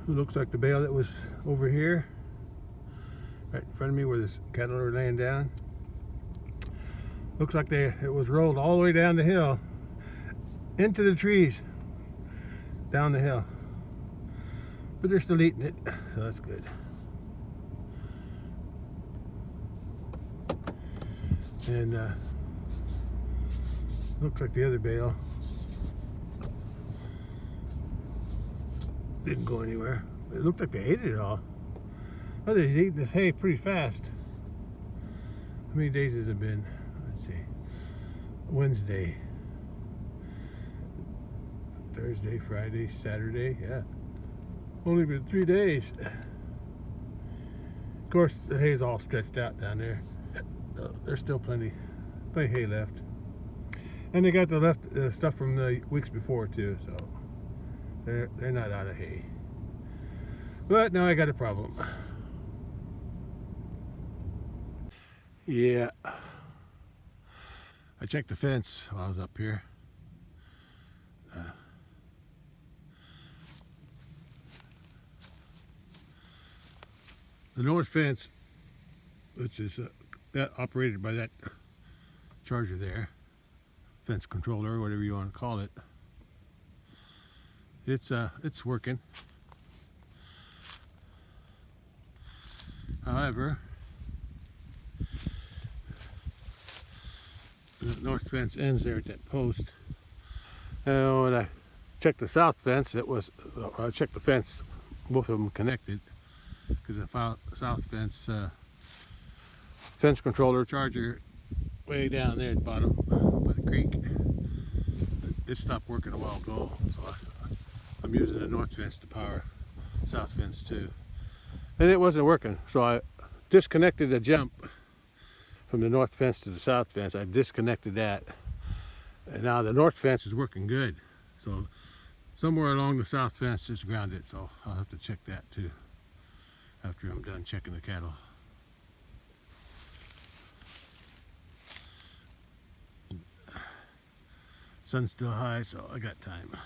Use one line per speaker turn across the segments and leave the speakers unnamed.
It looks like the bale that was over here, right in front of me where the cattle are laying down. Looks like it was rolled all the way down the hill, into the trees, down the hill. But they're still eating it, so that's good. And looks like the other bale didn't go anywhere. It looked like they ate it all. Oh, they're eating this hay pretty fast. How many days has it been? Let's see. Wednesday, Thursday, Friday, Saturday. Yeah, only been 3 days. Of course, the hay's all stretched out down there. There's still plenty hay left, and they got the left stuff from the weeks before too. So they're not out of hay. But now I got a problem. Yeah, I checked the fence while I was up here. The north fence, which is operated by that charger there, fence controller, or whatever you want to call it, it's working. However, the north fence ends there at that post. And when I checked the south fence, I checked the fence, both of them connected, because the south fence fence controller charger way down there at the bottom by the creek, it stopped working a while ago. So I'm using the north fence to power south fence too, and it wasn't working. So I disconnected the jump from the north fence to the south fence. I disconnected that, and now the north fence is working good. So somewhere along the south fence is grounded, so I'll have to check that too after I'm done checking the cattle. Sun's still high, so I got time.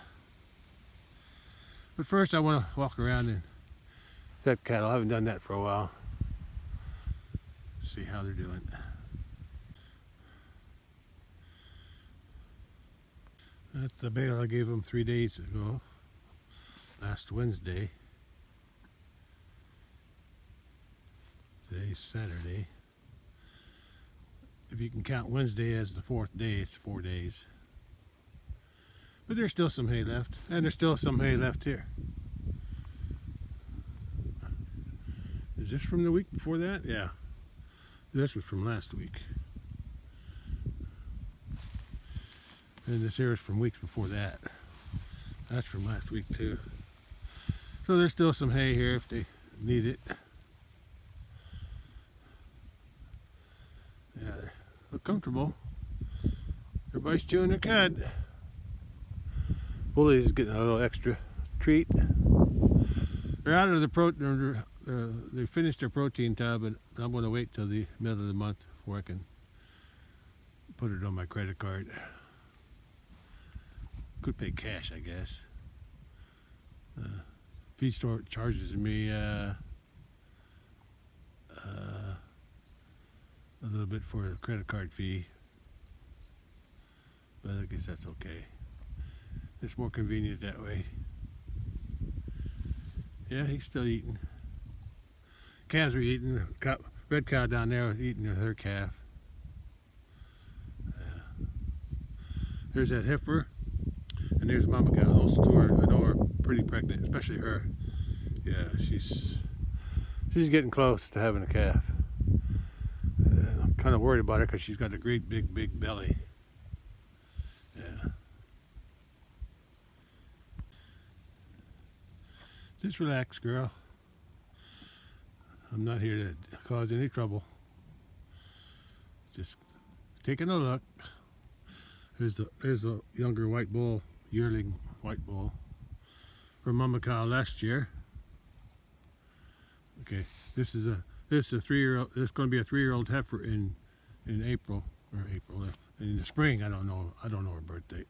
But first I want to walk around and check cattle. I haven't done that for a while. See how they're doing. That's the bale I gave them 3 days ago, last Wednesday. Today's Saturday. If you can count Wednesday as the 4th day, it's 4 days. But there's still some hay left, and there's still some hay left here. Is this from the week before that? Yeah. This was from last week. And this here is from weeks before that. That's from last week too. So there's still some hay here if they need it. Yeah, they look comfortable. Everybody's chewing their cud. Bully's getting a little extra treat. They're out of the protein. They finished their protein tub, and I'm going to wait till the middle of the month before I can put it on my credit card. Could pay cash, I guess. Feed store charges me a little bit for the credit card fee, but I guess that's okay. It's more convenient that way. Yeah, he's still eating. Calves are eating. Red cow down there was eating her calf. There's that heifer, and there's mama cow. Those two are pretty pregnant, especially her. Yeah, she's getting close to having a calf. I'm kind of worried about her because she's got a great big belly. Yeah. Just relax, girl. I'm not here to cause any trouble. Just taking a look. There's a younger white bull, yearling white bull, from mama cow last year. Okay, this is a 3-year-old. This is going to be a 3-year-old heifer in April. In the spring. I don't know her birth date,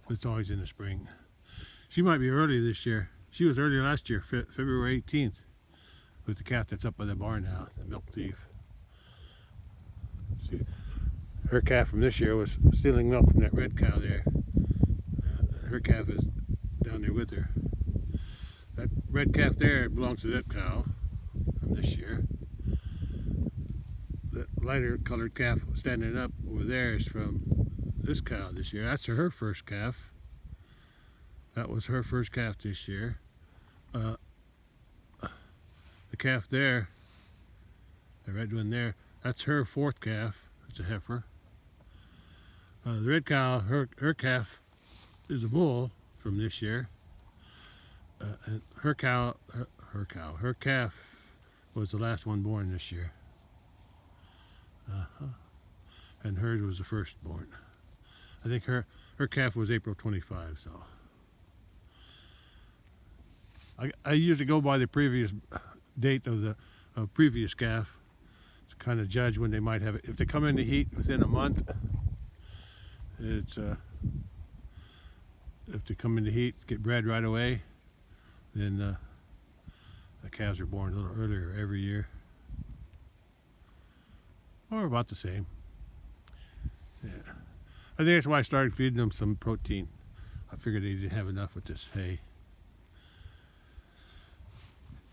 but it's always in the spring. She might be early this year. She was early last year, February 18th, with the calf that's up by the barn now, the milk thief. See, her calf from this year was stealing milk from that red cow there. Her calf is down there with her. That red calf there belongs to that cow from this year. That lighter colored calf standing up over there is from this cow this year. That's her first calf. That was her first calf this year. The calf there, the red one there, that's her fourth calf. It's a heifer. The red cow, her calf is a bull from this year. And her calf was the last one born this year. And hers was the first born. I think her calf was April 25, so. I usually go by the previous date of the previous calf to kind of judge when they might have it. If they come into heat within a month, it's if they come into heat, get bred right away, then the calves are born a little earlier every year, or about the same. Yeah, I think that's why I started feeding them some protein. I figured they didn't have enough with this hay.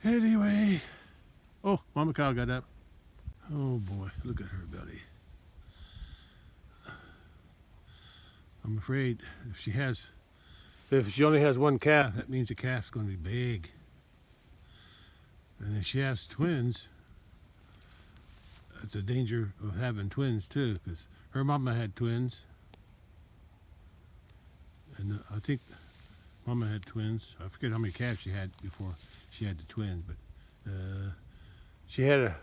Anyway, oh, Mama cow got up. Oh boy, look at her belly. I'm afraid if she only has one calf, that means the calf's going to be big. And if she has twins, that's a danger of having twins too, because her mama had twins. And I think Mama had twins. I forget how many calves she had before she had the twins, but she had a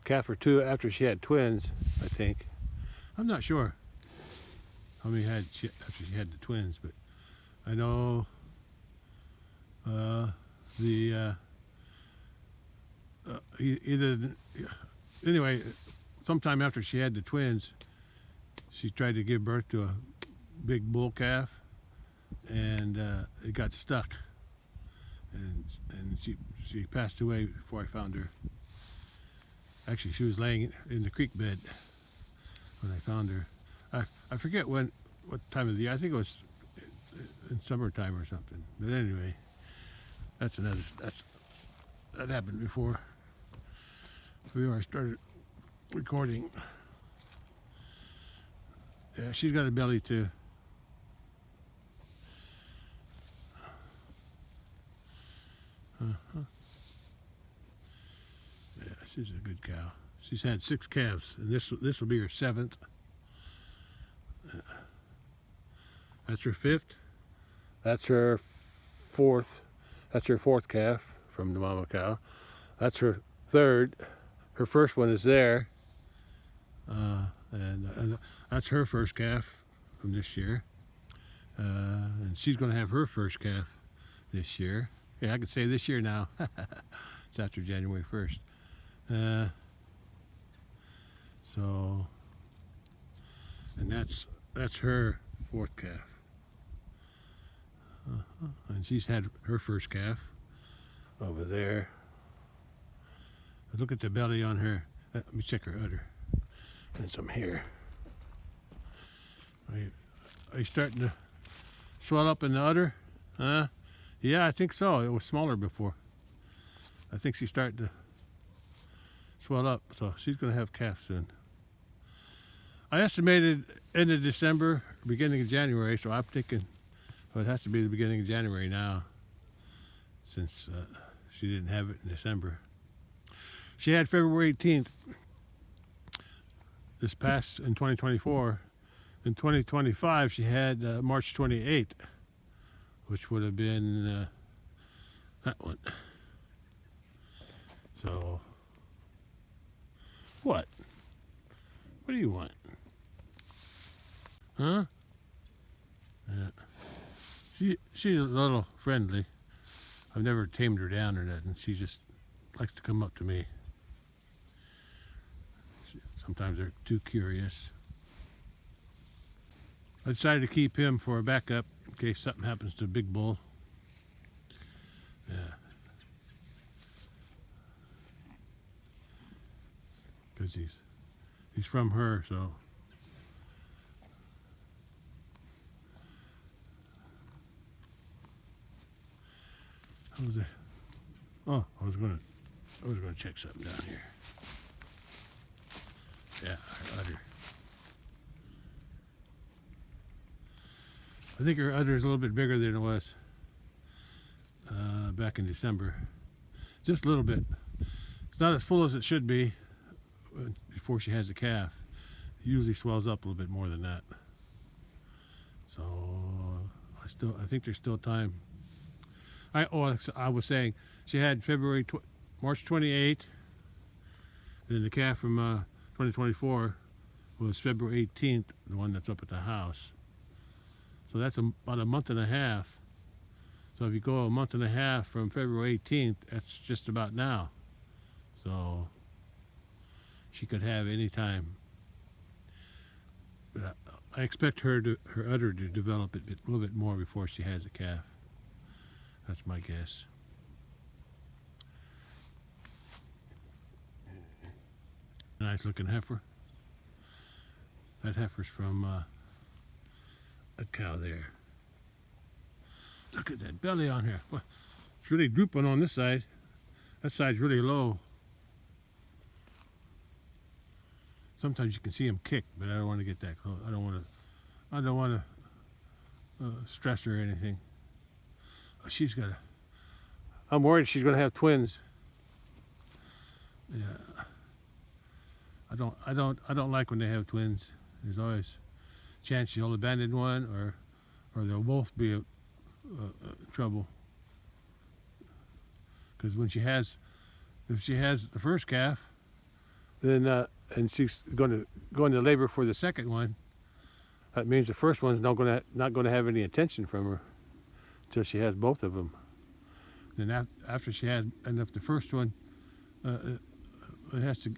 calf or two after she had twins, I think. I'm not sure how many after she had the twins, but I know anyway, sometime after she had the twins, she tried to give birth to a big bull calf, and it got stuck, and she passed away before I found her. Actually, she was laying in the creek bed when I found her. I forget what time of the year. I think it was in summertime or something. But anyway, that happened before I started recording. Yeah, she's got a belly too. Yeah, she's a good cow. She's had 6 calves, and this will be her 7th. That's her 5th. That's her 4th. That's her 4th calf from the mama cow. That's her 3rd. Her first one is there, and that's her first calf from this year. And she's going to have her first calf this year. Yeah, I can say this year now. It's after January 1st. So, and that's her 4th calf. And she's had her first calf over there. Look at the belly on her. Let me check her udder and some hair. Are you starting to swell up in the udder? Yeah, I think so. It was smaller before. I think she's starting to swell up, so she's going to have calves soon. I estimated end of December, beginning of January, so I'm thinking, well, it has to be the beginning of January now, since she didn't have it in December. She had February 18th this past in 2024. In 2025, she had March 28th, which would have been that one. So, what? What do you want? Huh? Yeah. She's a little friendly. I've never tamed her down or nothing. She just likes to come up to me. Sometimes they're too curious. I decided to keep him for a backup in case something happens to Big Bull. because he's from her, so. How was it? Oh, I was gonna check something down here. Yeah, her udder. I think her udder is a little bit bigger than it was back in December. Just a little bit. It's not as full as it should be before she has a calf. It usually swells up a little bit more than that. So I think there's still time. I was saying she had March 28th, and then the calf from 2024 was February 18th, the one that's up at the house. So that's about a month and a half. So if you go a month and a half from February 18th, that's just about now. So she could have any time. But I expect her udder to develop a little bit more before she has a calf. That's my guess. Nice looking heifer. That heifer's from a cow there. Look at that belly on her. Well, it's really drooping on this side. That side's really low. Sometimes you can see them kick, but I don't want to get that close. I don't want to stress her or anything. Oh, I'm worried she's going to have twins. Yeah. I don't like when they have twins. There's always a chance she'll abandon one, or they'll both be trouble. Because if she has the first calf, then and she's going to go into labor for the second one, that means the first one's not going to have any attention from her until she has both of them. Then after she has, and if the first one, it has to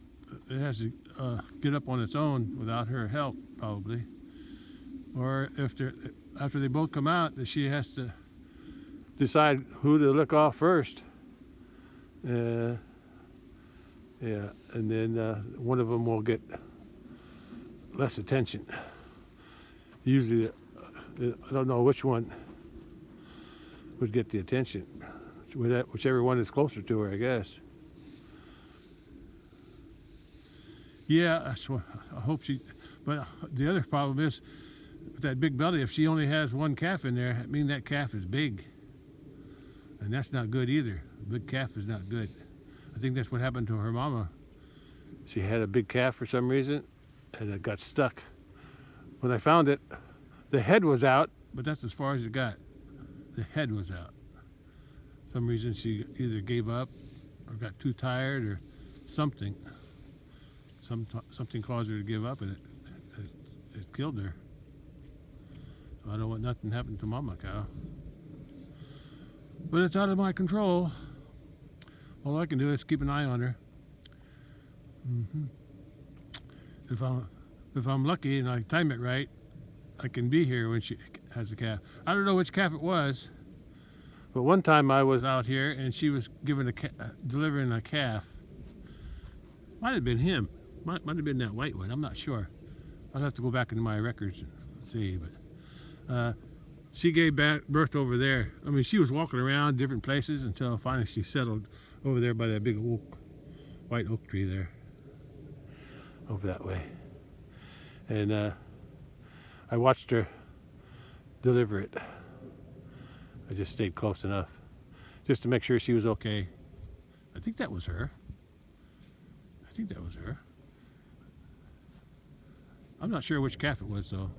get up on its own without her help, probably. Or after they both come out, she has to decide who to lick off first. Yeah, and then one of them will get less attention. Usually, I don't know which one would get the attention. Whichever one is closer to her, I guess. Yeah, I hope she. But the other problem is with that big belly. If she only has one calf in there, I mean that calf is big, and that's not good either. A big calf is not good. I think that's what happened to her mama. She had a big calf for some reason, and it got stuck. When I found it, the head was out, but that's as far as it got. The head was out. For some reason she either gave up or got too tired or something. Something caused her to give up, and it killed her. So I don't want nothing to happen to mama cow. But it's out of my control. All I can do is keep an eye on her. If I'm lucky and I time it right, I can be here when she has a calf. I don't know which calf it was, but one time I was out here and she was delivering a calf. Might have been him. Might have been that white one. I'm not sure. I'll have to go back into my records and see. But she gave birth over there. I mean, she was walking around different places until finally she settled over there by that big white oak tree there. Over that way. And I watched her deliver it. I just stayed close enough just to make sure she was okay. I think that was her. I'm not sure which calf it was though.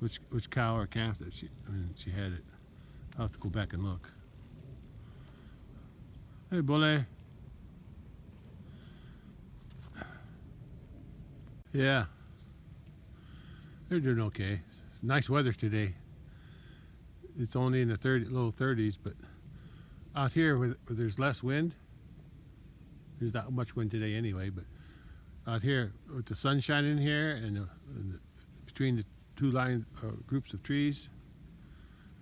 Which cow or calf that she had it. I'll have to go back and look. Hey, Bully. Yeah. They're doing okay. Nice weather today. It's only in the low 30s, but out here where there's less wind, there's not much wind today anyway, but out here with the sun shining here and between the two groups of trees,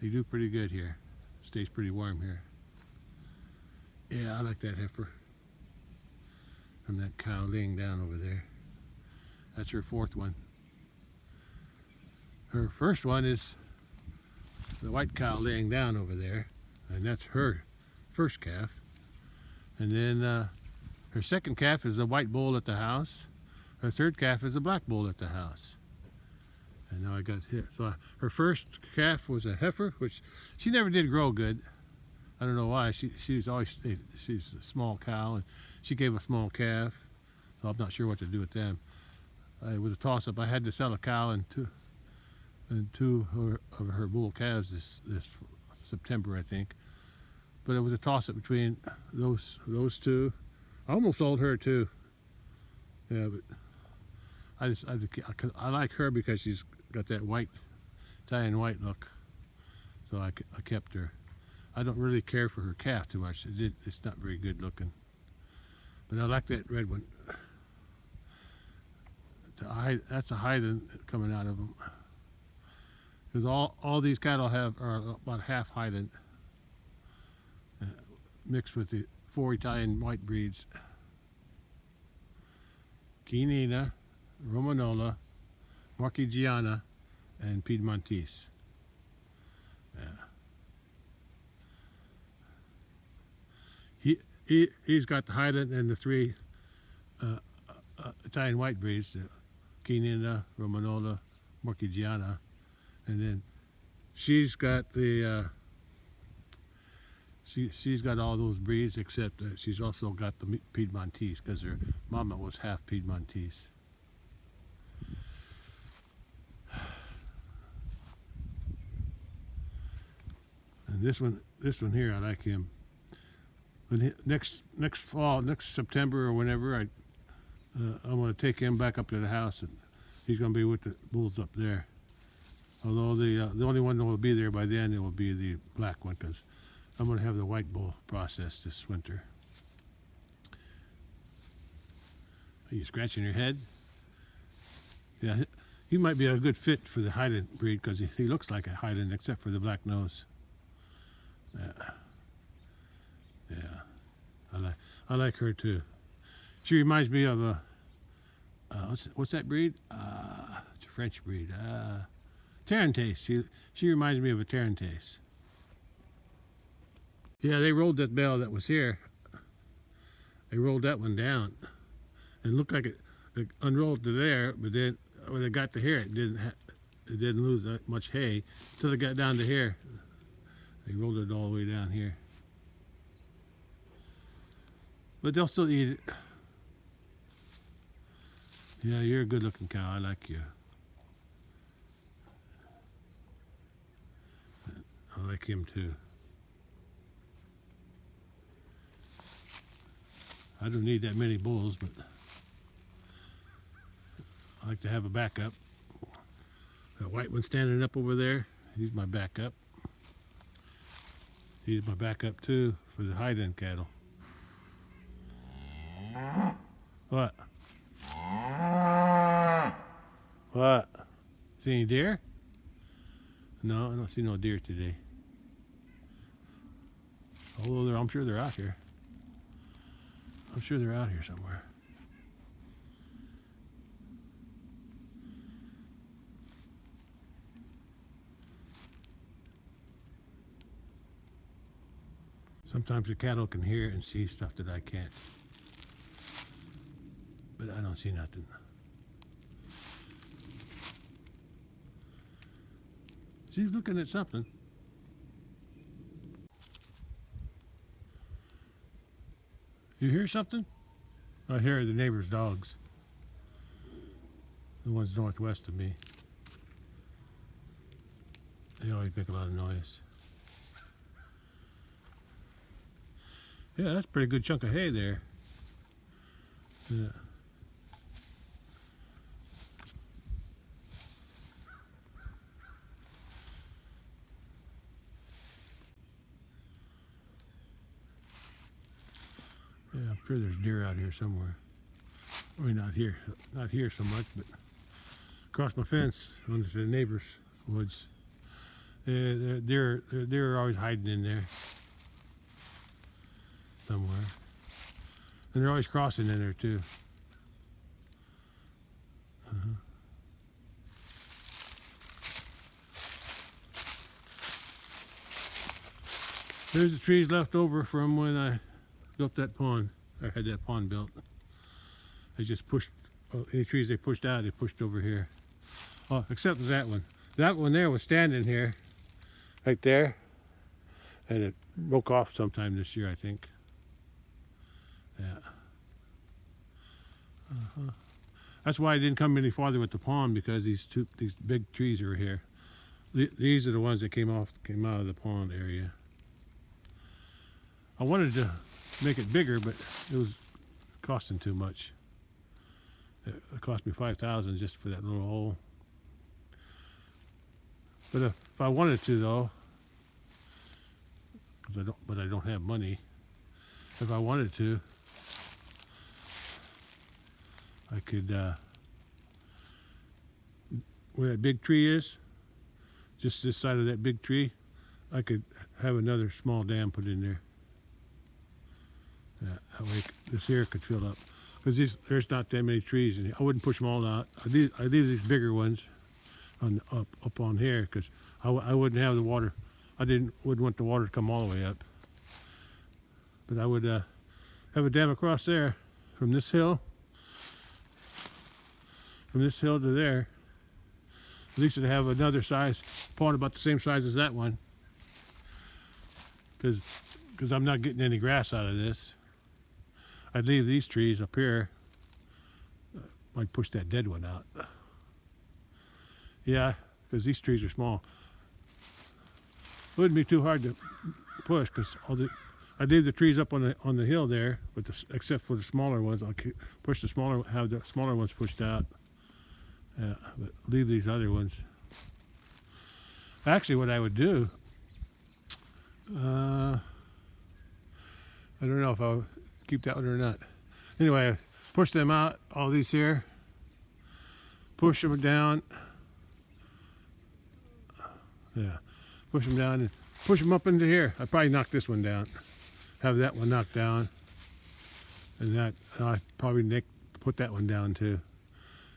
they do pretty good here. Stays pretty warm here. Yeah, I like that heifer. from that cow laying down over there. That's her fourth one. Her first one is the white cow laying down over there, and that's her first calf. And then her second calf is a white bull at the house. Her third calf is a black bull at the house. And now I got here. So her first calf was a heifer, which she never did grow good. I don't know why. She's always she's a small cow, and she gave a small calf. So I'm not sure what to do with them. It was a toss-up. I had to sell a cow and two of her bull calves this September, I think. But it was a toss-up between those two. I almost sold her too. Yeah, but I like her because she's got that white, Italian white look. So I kept her. I don't really care for her calf too much. It's not very good looking. But I like that red one. That's a hiding coming out of them. Because all these cattle are about half hiding, mixed with the 4 Italian white breeds. Chianina, Romanola, Marchigiana, and Piedmontese. Yeah. He's got the Highland and the 3 Italian white breeds, Chianina, Romanola, Marchigiana, and then she's got the she's got all those breeds, except she's also got the Piedmontese because her mama was half Piedmontese. And this one here, I like him. When next fall, next September or whenever, I'm going to take him back up to the house, and he's going to be with the bulls up there. Although the only one that will be there by then, it will be the black one, because I'm going to have the white bull processed this winter. Are you scratching your head? Yeah, he might be a good fit for the Highland breed because he looks like a Highland except for the black nose. Yeah, I like her too. She reminds me of a what's that breed? It's a French breed. Tarentaise. She reminds me of a Tarentaise. Yeah, they rolled that bell that was here. They rolled that one down, and it looked like it unrolled to there. But then when it got to here, it didn't lose that much hay until it got down to here. They rolled it all the way down here. But they'll still eat it. Yeah, you're a good looking cow. I like you. I like him too. I don't need that many bulls, but I like to have a backup. That white one standing up over there, he's my backup. He's my backup too for the high-end cattle. What? What? See any deer? No, I don't see no deer today. Although I'm sure they're out here. I'm sure they're out here somewhere. Sometimes the cattle can hear and see stuff that I can't. But I don't see nothing. She's looking at something. You hear something? I hear the neighbor's dogs. The ones northwest of me. They always make a lot of noise. Yeah, that's a pretty good chunk of hay there. Yeah. Yeah, I'm sure there's deer out here somewhere. I mean, not here so much, but across my fence onto the neighbor's woods. They're always hiding in there somewhere. And they're always crossing in there too. There's the trees left over from when I built that pond. I had that pond built. I just pushed any trees they pushed out, they pushed over here. Oh, except that one. That one there was standing here, right there, and it broke off sometime this year, I think. Yeah. That's why I didn't come any farther with the pond, because these big trees are here. These are the ones that came out of the pond area. I wanted to make it bigger, but it was costing too much. It cost me $5,000 just for that little hole. But if I wanted to, though, but I don't have money. If I wanted to, I could, where that big tree is, just this side of that big tree, I could have another small dam put in there. Yeah, that way this here could fill up. Because there's not that many trees in here. I wouldn't push them all out. I leave these bigger ones up on here, because I wouldn't have the water. Wouldn't want the water to come all the way up. But I would have a dam across there from this hill. From this hill to there. At least it'd have another size pond about the same size as that one. Because I'm not getting any grass out of this. I'd leave these trees up here. Might push that dead one out. Yeah, because these trees are small. It wouldn't be too hard to push, because I leave the trees up on the hill there, but except for the smaller ones, I'll push have the smaller ones pushed out. Yeah, but leave these other ones. Actually, what I would do, I don't know if I'll keep that one or not. Anyway, push them out, all these here. Push them down. Yeah, push them down and push them up into here. I'd probably knock this one down. Have that one knocked down. And I'd probably put that one down too.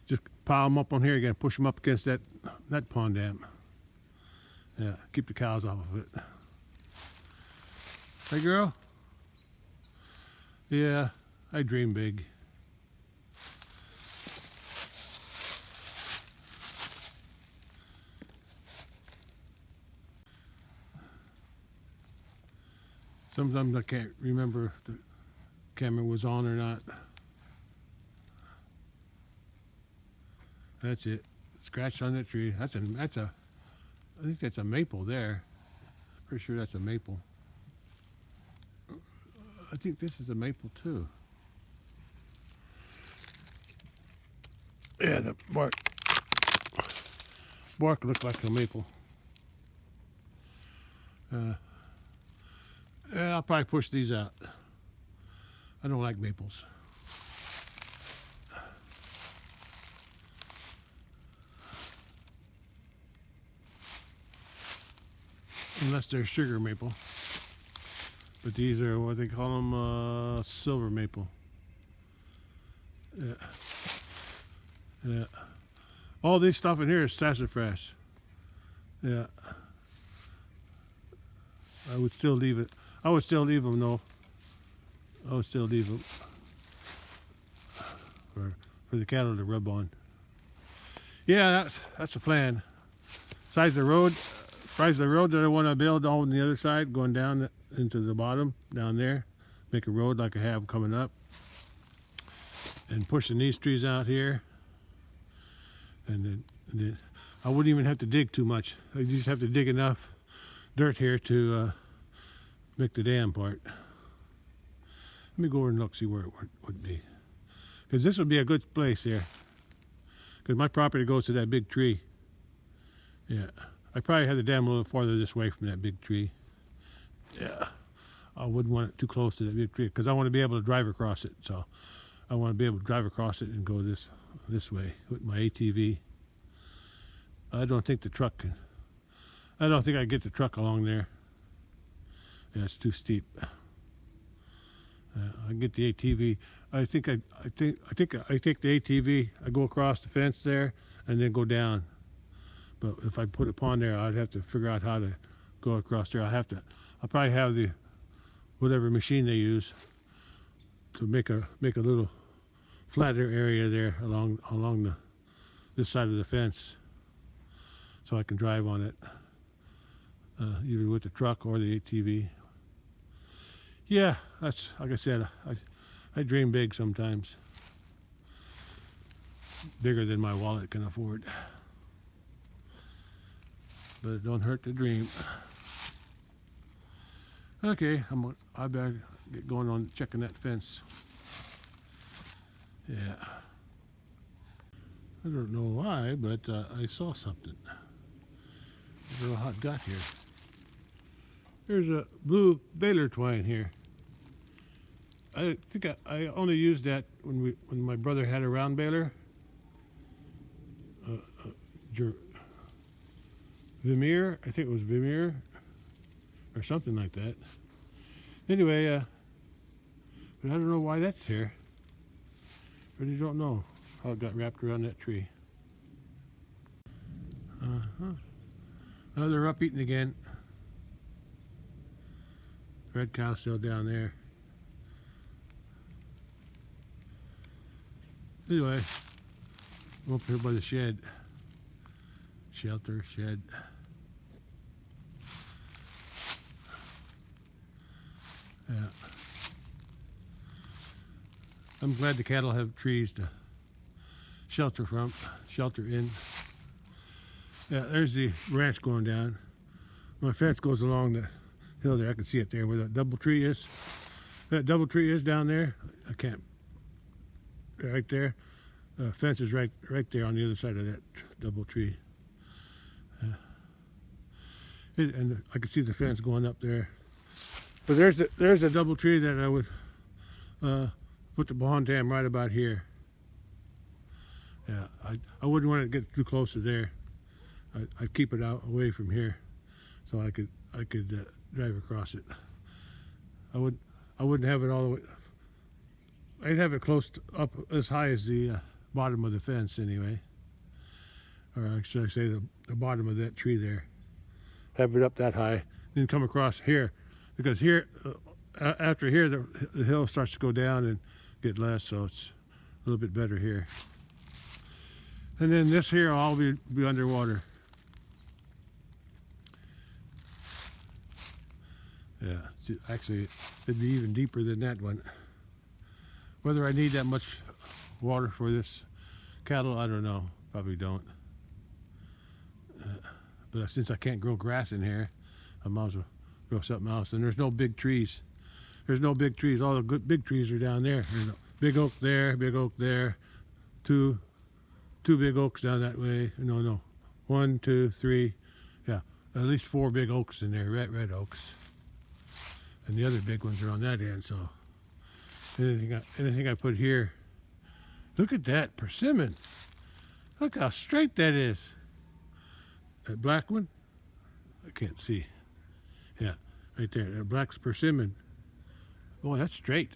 Just pile them up on here again, push them up against that pond dam. Yeah, keep the cows off of it. Hey girl? Yeah, I dream big. Sometimes I can't remember if the camera was on or not. That's it. Scratched on that tree. I think that's a maple there. Pretty sure that's a maple. I think this is a maple too. Yeah, the bark looked like a maple. Yeah, I'll probably push these out. I don't like maples. Unless they're sugar maple. But these are what they call them, silver maple. Yeah. Yeah. All this stuff in here is sassafras. Yeah. I would still leave it. I would still leave them though. I would still leave them for the cattle to rub on. Yeah, that's the plan. Besides the road that I want to build on the other side, going down into the bottom down there, make a road like I have coming up, and pushing these trees out here, and then I wouldn't even have to dig too much. I just have to dig enough dirt here to make the dam part. Let me go over and look, see where it would be, because this would be a good place here, because my property goes to that big tree. Yeah, I probably had the dam a little farther this way from that big tree. Yeah, I wouldn't want it too close to that big tree, because I want to be able to drive across it. So I want to be able to drive across it and go this way with my ATV. I don't think I get the truck along there. Yeah, it's too steep. I get the ATV. I think I take the ATV. I go across the fence there and then go down. But if I put a pond there, I'd have to figure out how to go across there. I'll probably have the whatever machine they use to make a little flatter area there along this side of the fence, so I can drive on it, either with the truck or the ATV. Yeah, that's like I said. I dream big sometimes, bigger than my wallet can afford. But it don't hurt to dream. Okay, I better get going on checking that fence. Yeah. I don't know why, but I saw something. I don't know how it got here. There's a blue baler twine here. I think I only used that when my brother had a round baler. Vermeer, I think it was Vermeer or something like that. Anyway, but I don't know why that's here. Really don't know how it got wrapped around that tree. Oh, they're up eating again. Red cow's still down there. Anyway, I'm up here by the shed. Shelter, shed. Yeah. I'm glad the cattle have trees to shelter in. Yeah, there's the ranch going down. My fence goes along the hill there. I can see it there where that double tree is. That double tree is down there. I can't. Right there. The fence is right there on the other side of that double tree. And I can see the fence going up there. But there's a double tree that I would put the barn dam right about here. Yeah, I wouldn't want to get too close to there. I'd keep it out away from here, so I could drive across it. I wouldn't have it all the way. I'd have it close up as high as the bottom of the fence anyway, or should I say the bottom of that tree there. Have it up that high, then come across here, because here after here the hill starts to go down and get less, so it's a little bit better here. And then this here will all be underwater. Yeah, actually it'd be even deeper than that one. Whether I need that much water for this cattle, I don't know. Probably don't. But since I can't grow grass in here, I might as well grow something else. And there's no big trees. There's no big trees. All the good big trees are down there. There's a big oak there, big oak there. Two big oaks down that way. No. 1, 2, 3. Yeah, at least 4 big oaks in there, red oaks. And the other big ones are on that end. So anything I put here. Look at that persimmon. Look how straight that is. That black one, I can't see. Yeah, right there. That black persimmon. Oh, that's straight.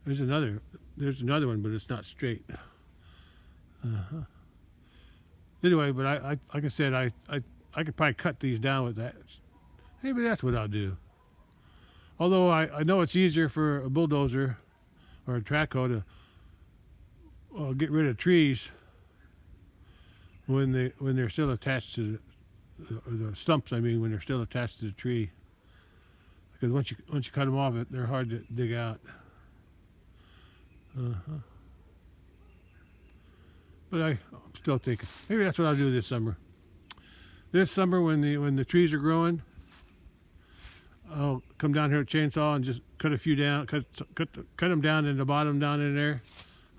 There's another one, but it's not straight. Anyway, but I like I said, I could probably cut these down with that. Maybe that's what I'll do. Although I know it's easier for a bulldozer or a trackhoe to get rid of trees when they're still attached to the stumps. I mean, when they're still attached to the tree, because once you cut them off, they're hard to dig out. But I'm still thinking maybe that's what I'll do this summer. This summer, when the trees are growing, I'll come down here with a chainsaw and just cut a few down, cut them down in the bottom down in there.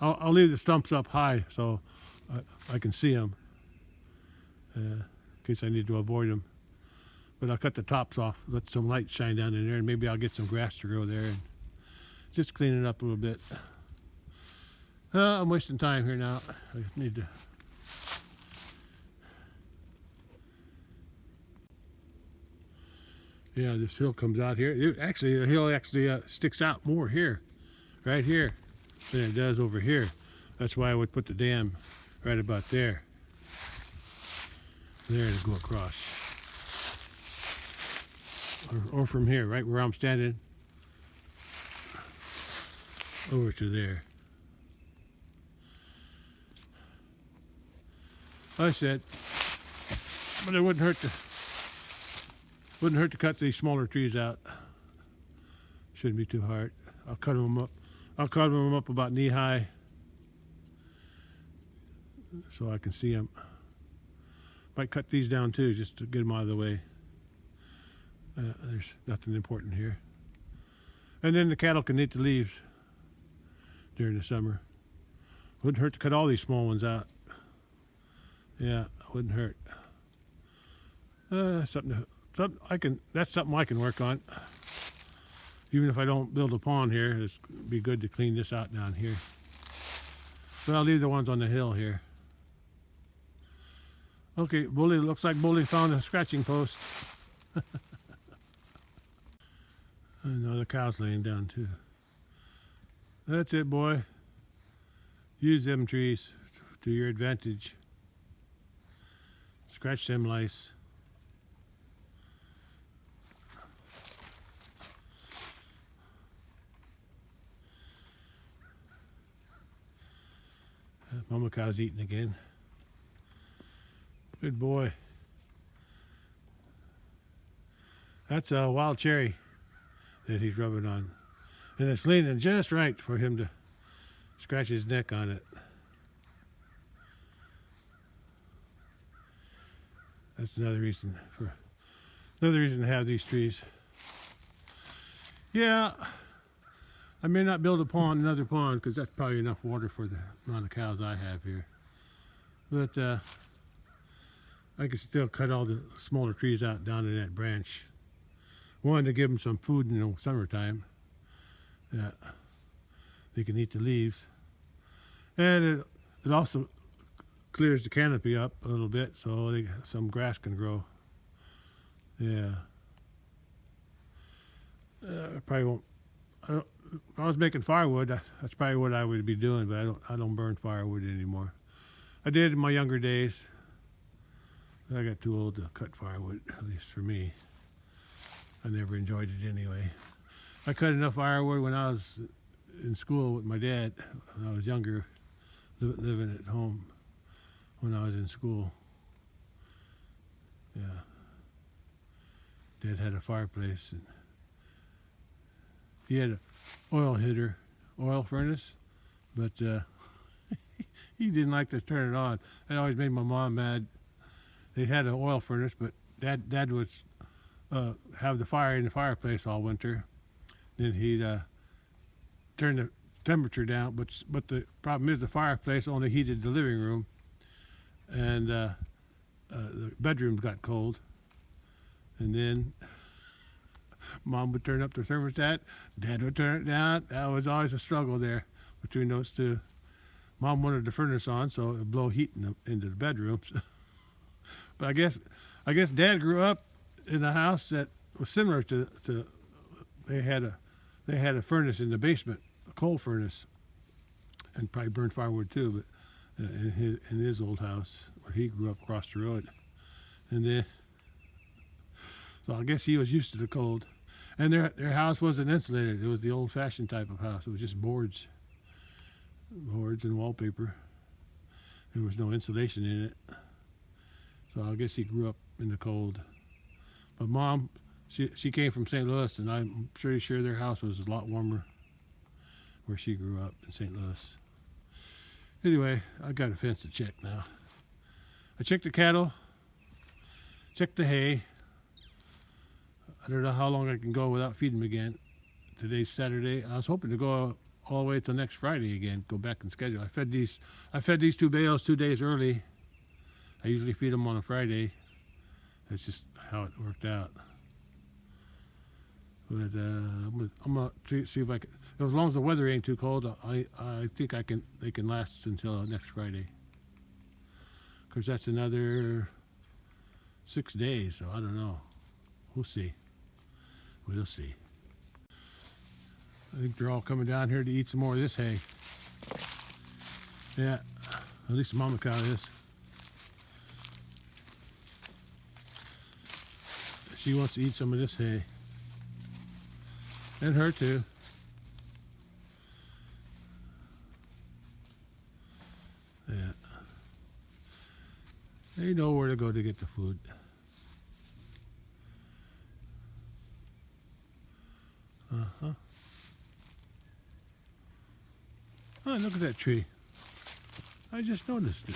I'll leave the stumps up high so I can see them in case I need to avoid them. But I'll cut the tops off, let some light shine down in there, and maybe I'll get some grass to grow there and just clean it up a little bit. I'm wasting time here now. I need to. Yeah, this hill comes out here. The hill actually sticks out more here, right here, than it does over here. That's why I would put the dam right about there. There to go across. Or from here, right where I'm standing, over to there. I said, but it wouldn't hurt to cut these smaller trees out. Shouldn't be too hard. I'll cut them up. I'll cut them up about knee high, so I can see them. Might cut these down too, just to get them out of the way. There's nothing important here. And then the cattle can eat the leaves during the summer. Wouldn't hurt to cut all these small ones out. Yeah, wouldn't hurt. That's something I can work on. Even if I don't build a pond here, it'd be good to clean this out down here. But I'll leave the ones on the hill here. Okay, Bully, looks like Bully found a scratching post. Another cow's laying down too. That's it, boy. Use them trees to your advantage. Scratch them lice. Mama cow's eating again. Good boy. That's a wild cherry that he's rubbing on. And it's leaning just right for him to scratch his neck on it. That's another reason to have these trees. Yeah, I may not build another pond, because that's probably enough water for the amount of cows I have here. But I can still cut all the smaller trees out down in that branch. One, to give them some food in the summertime. Yeah, they can eat the leaves. And it also clears the canopy up a little bit, so some grass can grow. Yeah. I probably won't. If I was making firewood, that's probably what I would be doing, but I don't burn firewood anymore. I did in my younger days. I got too old to cut firewood, at least for me. I never enjoyed it anyway. I cut enough firewood when I was in school with my dad, when I was younger, living at home when I was in school. Yeah. Dad had a fireplace, and he had an oil furnace, but he didn't like to turn it on. It always made my mom mad. They had an oil furnace, but Dad would have the fire in the fireplace all winter. Then he'd turn the temperature down, but the problem is the fireplace only heated the living room, and the bedroom got cold. And then Mom would turn up the thermostat, Dad would turn it down. That was always a struggle there between those two. Mom wanted the furnace on so it would blow heat into the bedrooms. But I guess Dad grew up in a house that was similar to they had a furnace in the basement, a coal furnace, and probably burned firewood too. But in his old house where he grew up across the road, and then so I guess he was used to the cold. And their house wasn't insulated. It was the old-fashioned type of house. It was just boards and wallpaper. There was no insulation in it. So I guess he grew up in the cold. But Mom, she came from St. Louis, and I'm pretty sure their house was a lot warmer where she grew up in St. Louis. Anyway, I got a fence to check now. I checked the cattle, checked the hay. I don't know how long I can go without feeding them again. Today's Saturday. I was hoping to go all the way till next Friday again, go back and schedule. I fed these two bales 2 days early. I usually feed them on a Friday. That's just how it worked out. But I'm gonna see if I can. As long as the weather ain't too cold, I think they can last until next Friday. Because that's another 6 days, so I don't know. We'll see. We'll see. I think they're all coming down here to eat some more of this hay. Yeah, at least the mama cow is. She wants to eat some of this hay. And her too. Yeah. They know where to go to get the food. Uh-huh. Oh, look at that tree. I just noticed it.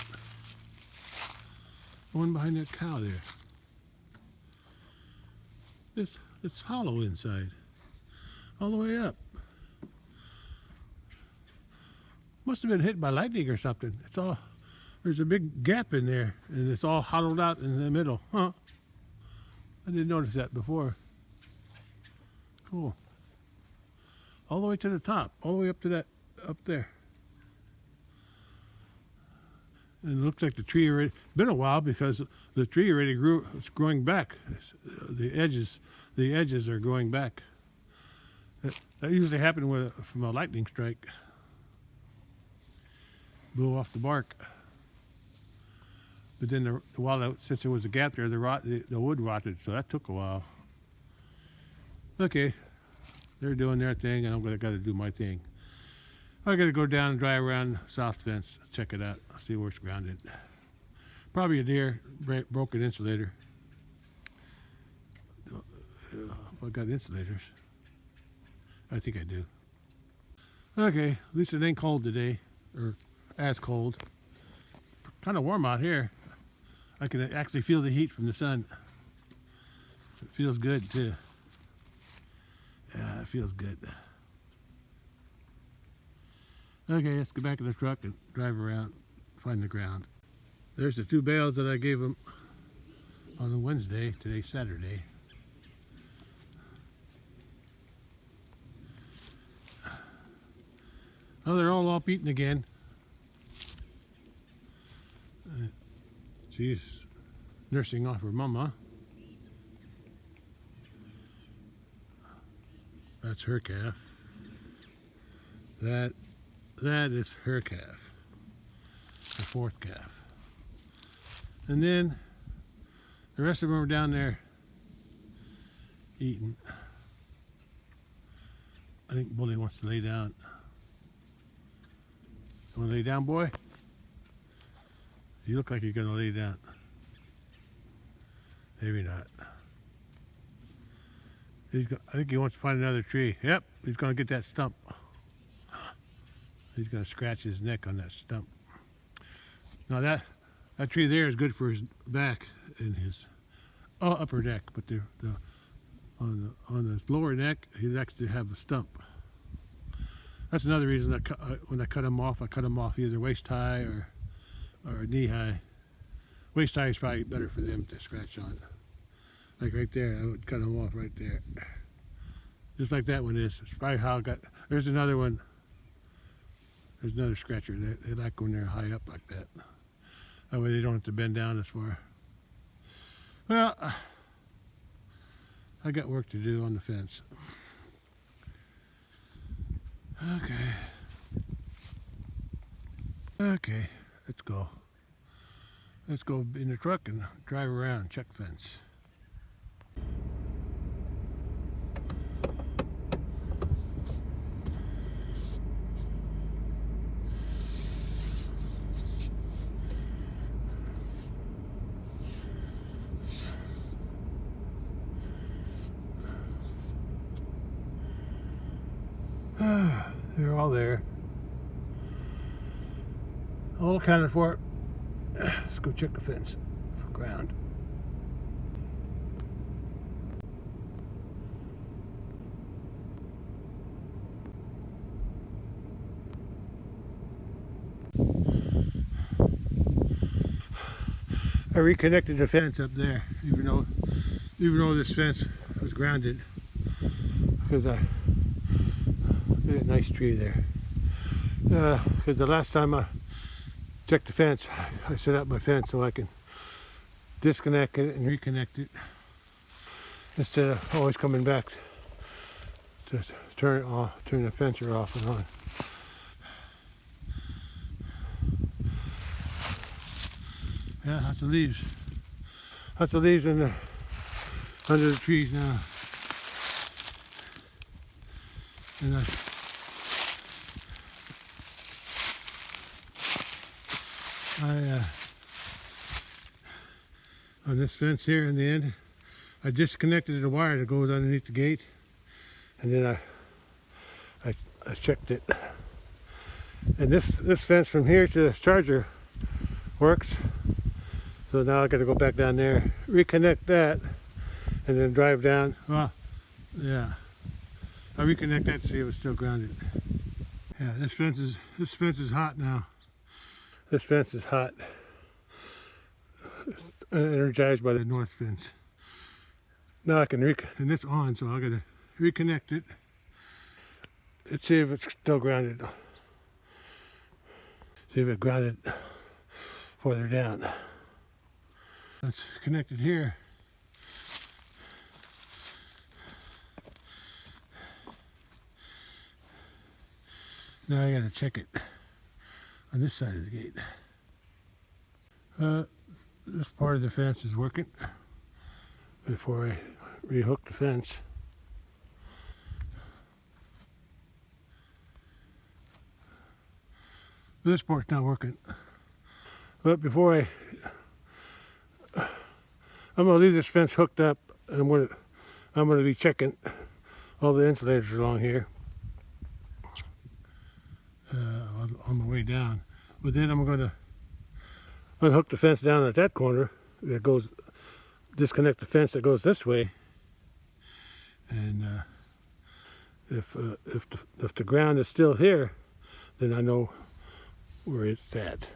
The one behind that cow there. It's hollow inside. All the way up. Must have been hit by lightning or something. It's all, there's a big gap in there and it's all hollowed out in the middle. Huh? I didn't notice that before. Cool. All the way to the top, all the way up to that, up there. And it looks like the tree already, been a while because the tree already grew, it's growing back. The edges are growing back. That usually happens from a lightning strike. Blew off the bark. But then since there was a gap there, the wood rotted, so that took a while. Okay, they're doing their thing, and I'm got to do my thing. I got to go down and drive around the south fence, check it out, see where it's grounded. Probably a deer, broken insulator. I got insulators. I think I do. Okay, at least it ain't cold today, or as cold. Kind of warm out here. I can actually feel the heat from the sun. It feels good too. Yeah, it feels good. Okay, let's get back in the truck and drive around, find the ground. There's the 2 bales that I gave them on Wednesday. Today's Saturday. Oh, they're all up eating again. She's nursing off her mama. That's her calf. That is her calf. The 4th calf. And then the rest of them are down there eating. I think Bully wants to lay down. You want to lay down, boy? You look like you're going to lay down. Maybe not. I think he wants to find another tree. Yep, he's going to get that stump. He's going to scratch his neck on that stump. Now that tree there is good for his back and his upper neck, but on his lower neck, he likes to have a stump. That's another reason when I cut him off, I cut him off either waist high or knee high. Waist high is probably better for them to scratch on. Like right there, I would cut them off right there. Just like that one is. It's probably how I got. There's another one. There's another scratcher. They like when they're high up like that. That way they don't have to bend down as far. Well, I got work to do on the fence. Okay, let's go. Let's go in the truck and drive around, check fence. They're all there. All accounted for. Let's go check the fence for ground. I reconnected the fence up there, even though this fence was grounded, because I did a nice tree there. Because the last time I checked the fence, I set up my fence so I can disconnect it and reconnect it instead of always coming back to turn it off, turn the fencer off and on. Yeah, lots of leaves. Lots of leaves under the trees now. And on this fence here in the end, I disconnected the wire that goes underneath the gate, and then I checked it. And this fence from here to the charger works. So now I got to go back down there, reconnect that, and then drive down. Well, yeah, I reconnect that to see if it's still grounded. Yeah, this fence is hot now. This fence is hot. It's energized by the north fence. Now I can and it's on, so I got to reconnect it. Let's see if it's still grounded. See if it's grounded further down. It's connected here. Now I gotta check it on this side of the gate. This part of the fence is working before I rehook the fence. This part's not working. But before I'm going to leave this fence hooked up, and I'm going to be checking all the insulators along here on the way down. But then I'm going to unhook the fence down at that corner that goes, disconnect the fence that goes this way, and if the ground is still here, then I know where it's at.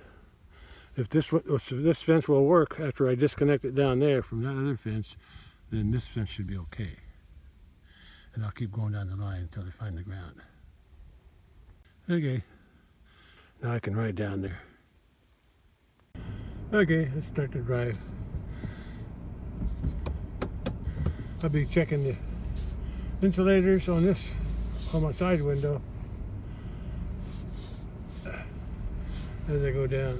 If this fence will work after I disconnect it down there from that other fence, then this fence should be okay. And I'll keep going down the line until I find the ground. Okay, now I can ride down there. Okay, let's start the drive. I'll be checking the insulators on my side window as I go down.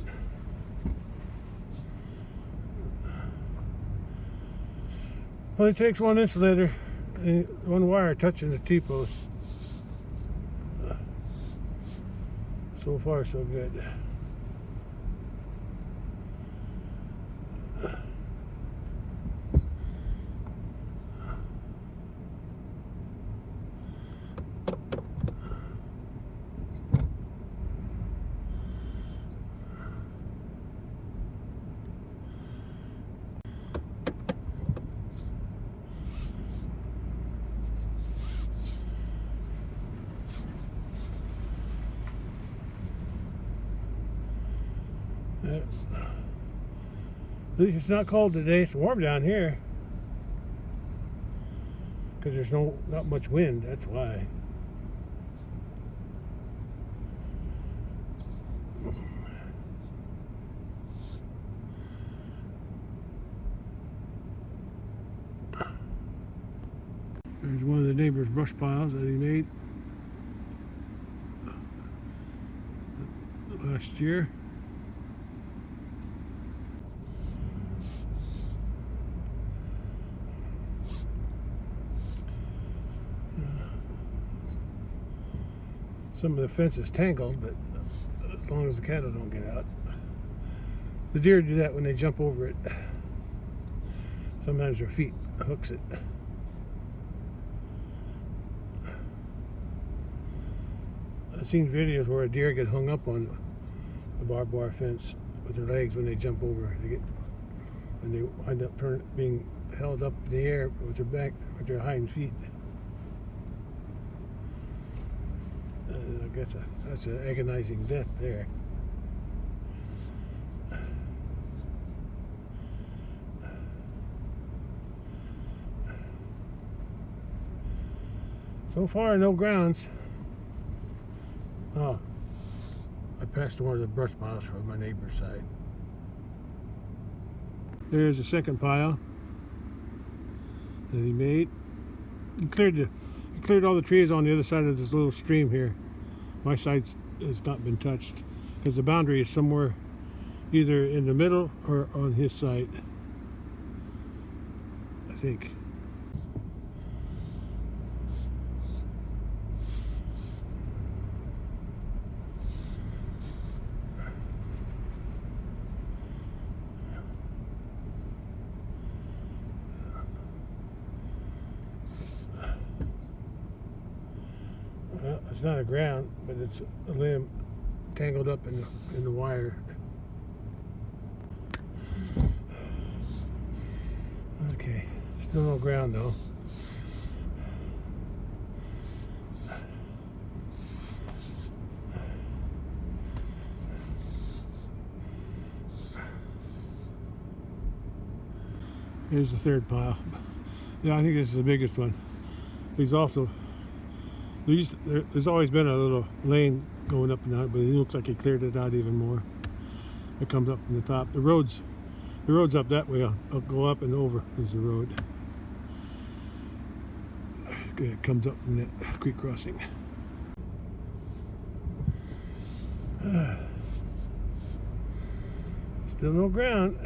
Only takes one insulator and one wire touching the T-post. So far, so good. At least it's not cold today. It's warm down here because there's not much wind. That's why. There's one of the neighbor's brush piles that he made last year. Some of the fence is tangled, but as long as the cattle don't get out. The deer do that when they jump over it. Sometimes their feet hooks it. I've seen videos where a deer get hung up on a barbed wire fence with their legs when they jump over. When they wind up being held up in the air with their hind feet. I guess that's an agonizing death there. So far, no grounds. Oh, I passed one of the brush piles from my neighbor's side. There's the second pile that he made. He cleared all the trees on the other side of this little stream here. My side has not been touched because the boundary is somewhere either in the middle or on his side, I think. Well, it's not a ground, but it's a limb tangled up in the wire. Okay, still no ground though. Here's the third pile. Yeah, I think this is the biggest one. These also, there's always been a little lane going up and out, but it looks like he cleared it out even more. It comes up from the top. The road's up that way. I'll go up and over is the road. It comes up from that creek crossing. Still no ground.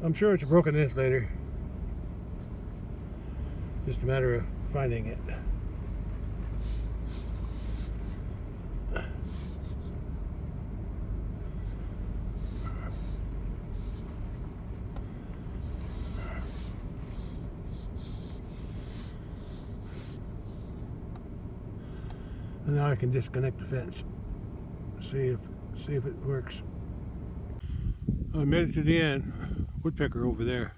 I'm sure it's a broken insulator. Just a matter of finding it. And now I can disconnect the fence. See if it works. I made it to the end. Woodpecker over there.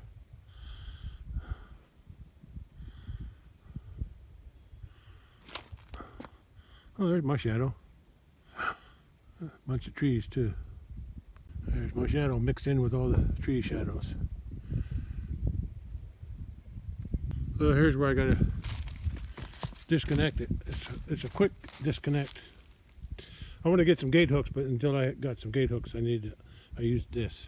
Oh, there's my shadow. A bunch of trees too. There's my shadow mixed in with all the tree shadows. Well, here's where I gotta disconnect it. It's a quick disconnect. I want to get some gate hooks, but until I got some gate hooks, I used this.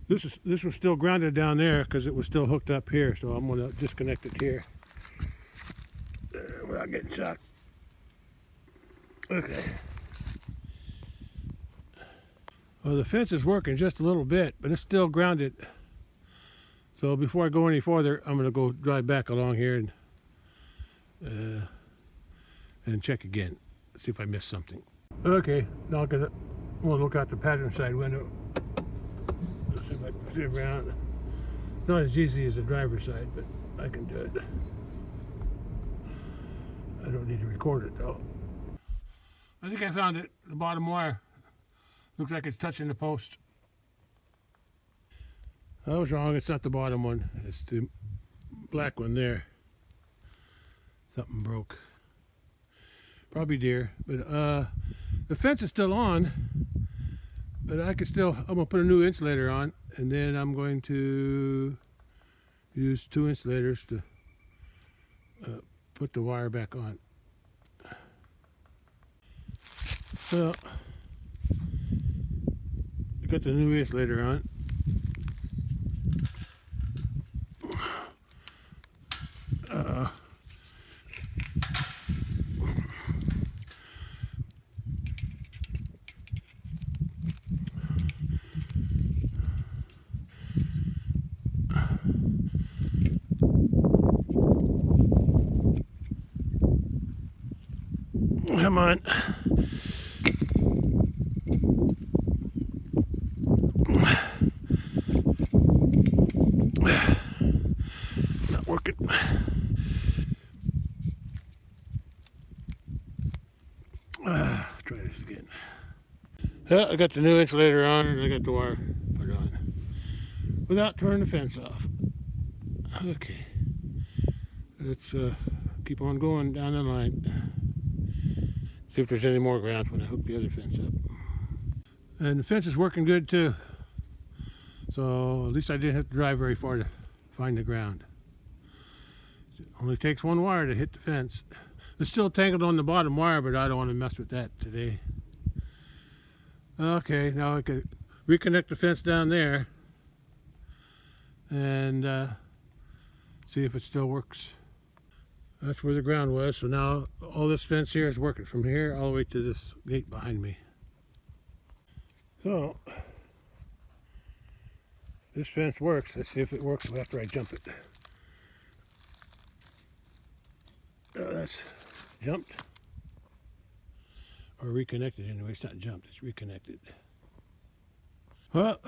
This was still grounded down there because it was still hooked up here, so I'm going to disconnect it here without getting shocked. Okay. Well, the fence is working just a little bit, but it's still grounded. So before I go any farther, I'm going to go drive back along here and check again, see if I missed something. Okay, now I'm going to look out the passenger side window. Let's see if I can see around. Not as easy as the driver's side, but I can do it. I don't need to record it though. I think I found it, the bottom wire. Looks like it's touching the post. I was wrong, it's not the bottom one. It's the black one there. Something broke. Probably deer, but the fence is still on. But I'm going to put a new insulator on, and then I'm going to use 2 insulators to put the wire back on. Well, I got the new insulator on. Come on. Not working. Try this again. Yeah, I got the new insulator on and I got the wire put on without turning the fence off. Okay. Let's keep on going down the line. See if there's any more ground when I hook the other fence up. And the fence is working good too. So at least I didn't have to drive very far to find the ground. It only takes 1 wire to hit the fence. It's still tangled on the bottom wire, but I don't want to mess with that today. Okay, now I can reconnect the fence down there and see if it still works. That's where the ground was, so now all this fence here is working from here all the way to this gate behind me. So this fence works. Let's see if it works after I jump it. Oh, that's jumped. Or reconnected anyway. It's not jumped, it's reconnected. Well,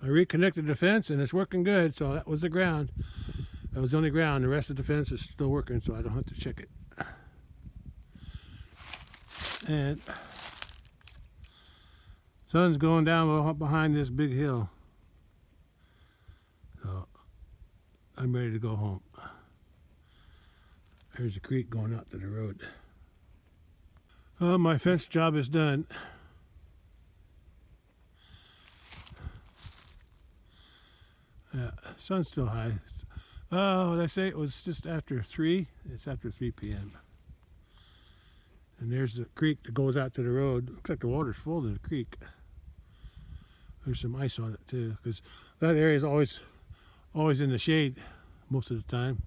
I reconnected the fence and it's working good, so that was the ground. That was the only ground. The rest of the fence is still working, so I don't have to check it. And sun's going down behind this big hill. So I'm ready to go home. There's a creek going out to the road. Oh, my fence job is done. Yeah, sun's still high. Oh, what did I say? It was just after 3. It's after 3 p.m. And there's the creek that goes out to the road. Looks like the water's full in the creek. There's some ice on it too, because that area is always in the shade most of the time.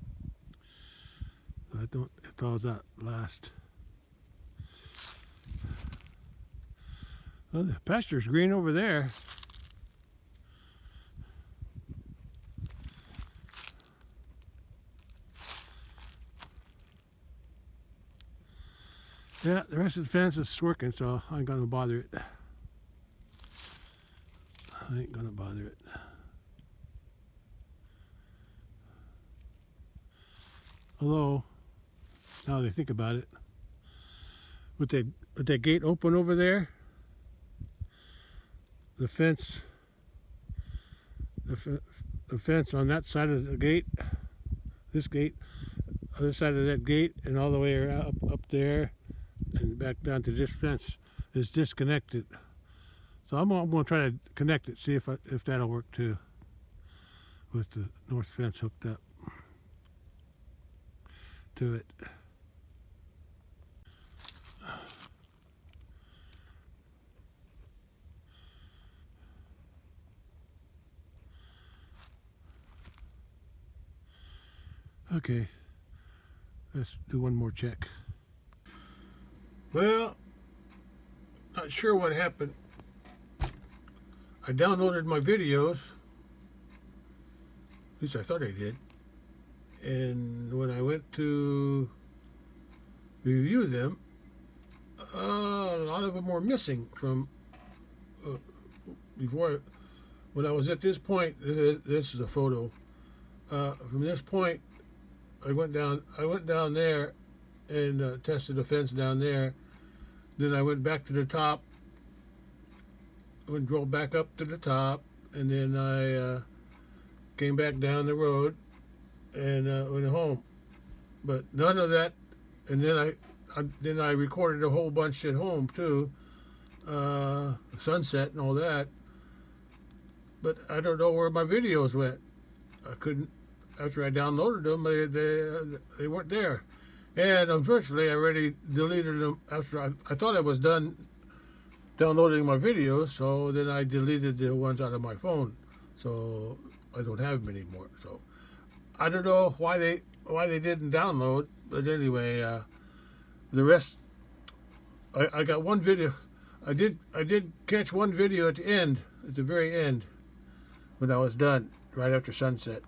So it thaws out last. Well, the pasture's green over there. Yeah, the rest of the fence is working, so I ain't gonna bother it. I ain't gonna bother it. Although, now that I think about it, with that gate open over there, the fence on that side of the gate, this gate, other side of that gate, and all the way up there and back down to this fence is disconnected. So I'm gonna try to connect it, see if that'll work too, with the north fence hooked up to it. Okay, let's do one more check. Well, not sure what happened. I downloaded my videos, at least I thought I did, and when I went to review them, a lot of them were missing from before. When I was at this point, this is a photo. From this point, I went down there and tested the fence down there. Then I went back to the top. Drove back up to the top, and then I came back down the road and went home. But none of that. And then I recorded a whole bunch at home too, sunset and all that. But I don't know where my videos went. I couldn't. After I downloaded them, they weren't there. And unfortunately, I already deleted them after I thought I was done downloading my videos. So then I deleted the ones out of my phone. So I don't have them anymore. So I don't know why they didn't download. But anyway, the rest, I got one video. I did catch one video at the very end, when I was done, right after sunset,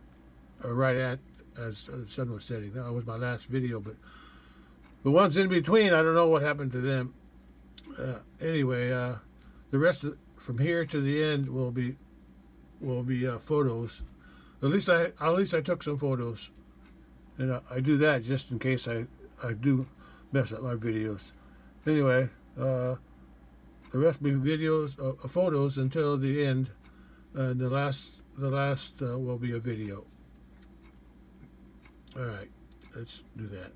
or right as the sun was setting. That was my last video, but the ones in between, I don't know what happened to them. Anyway, the rest from here to the end will be photos. At least I took some photos, and I do that just in case I do mess up my videos. Anyway, the rest will be videos, photos until the end, and the last will be a video. All right, let's do that.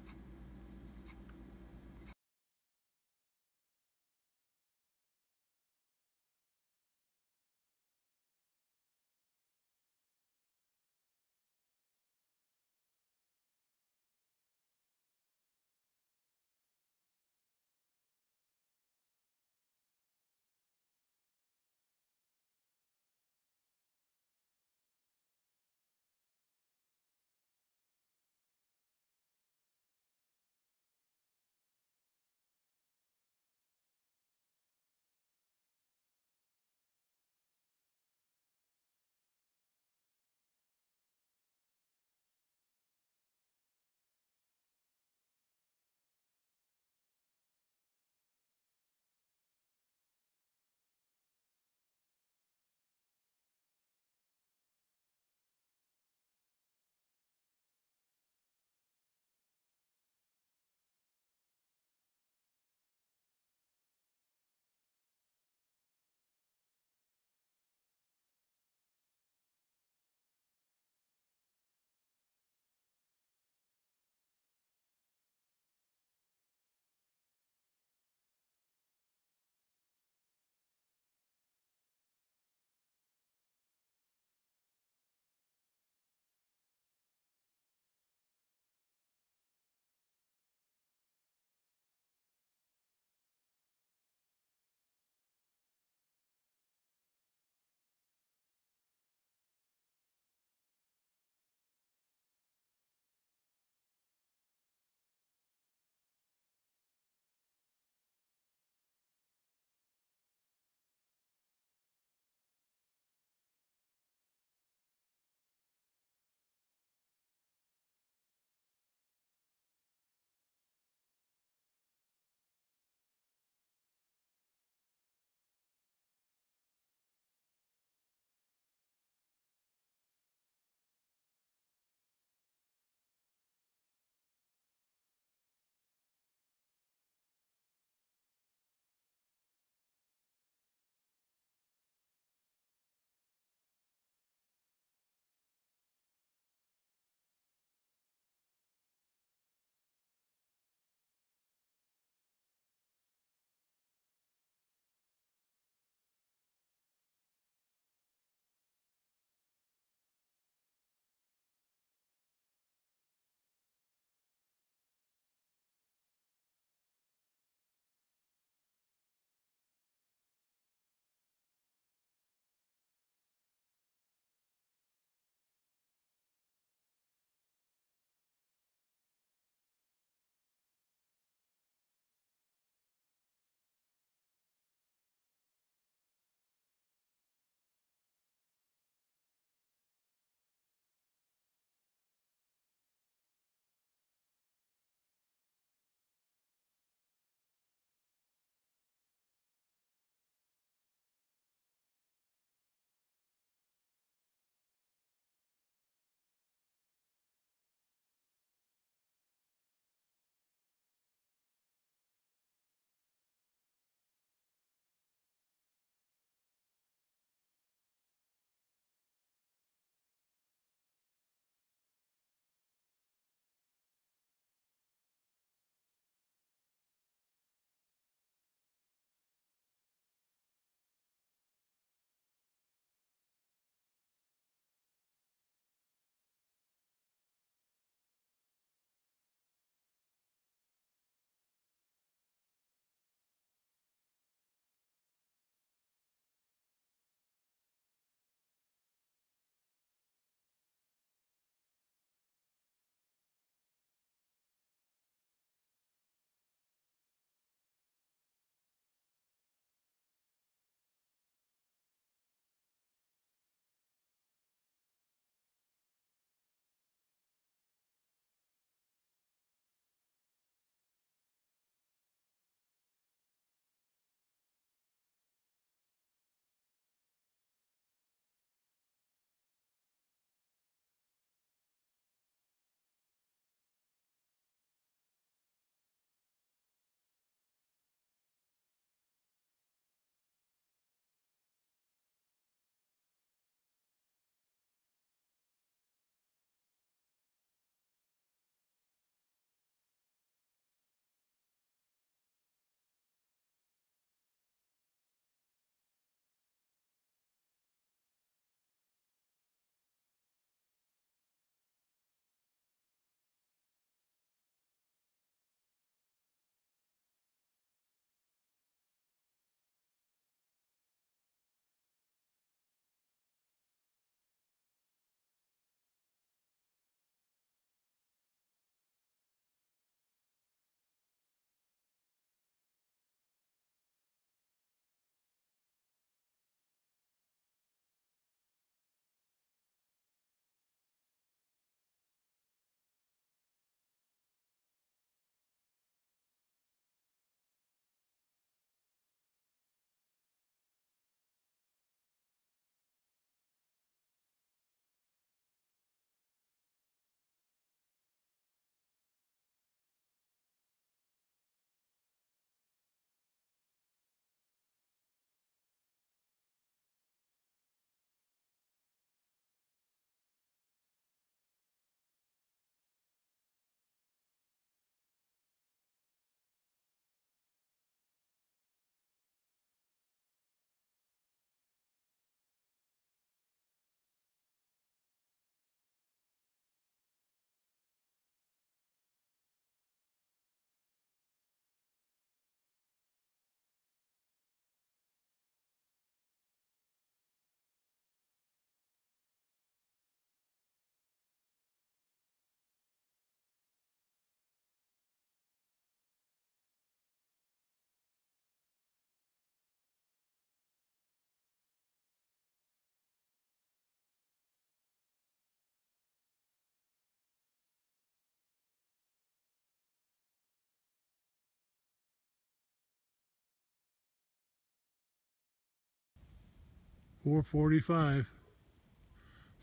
4:45.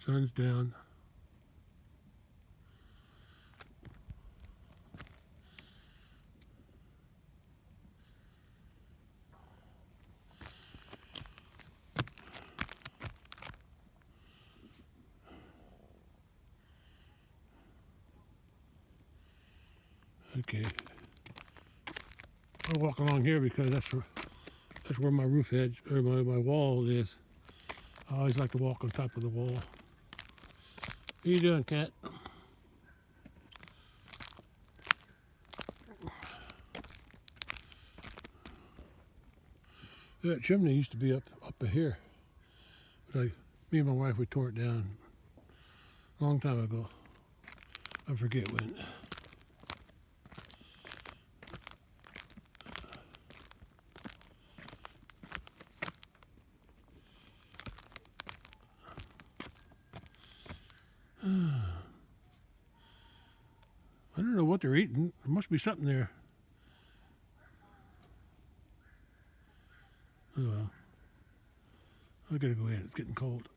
Sun's down. Okay. I'll walk along here because that's where my roof edge or my wall is. I always like to walk on top of the wall. How you doing, cat? That chimney used to be up here, but me and my wife, we tore it down a long time ago. I forget when. I don't know what they're eating. There must be something there. Oh well. I gotta go in. It's getting cold.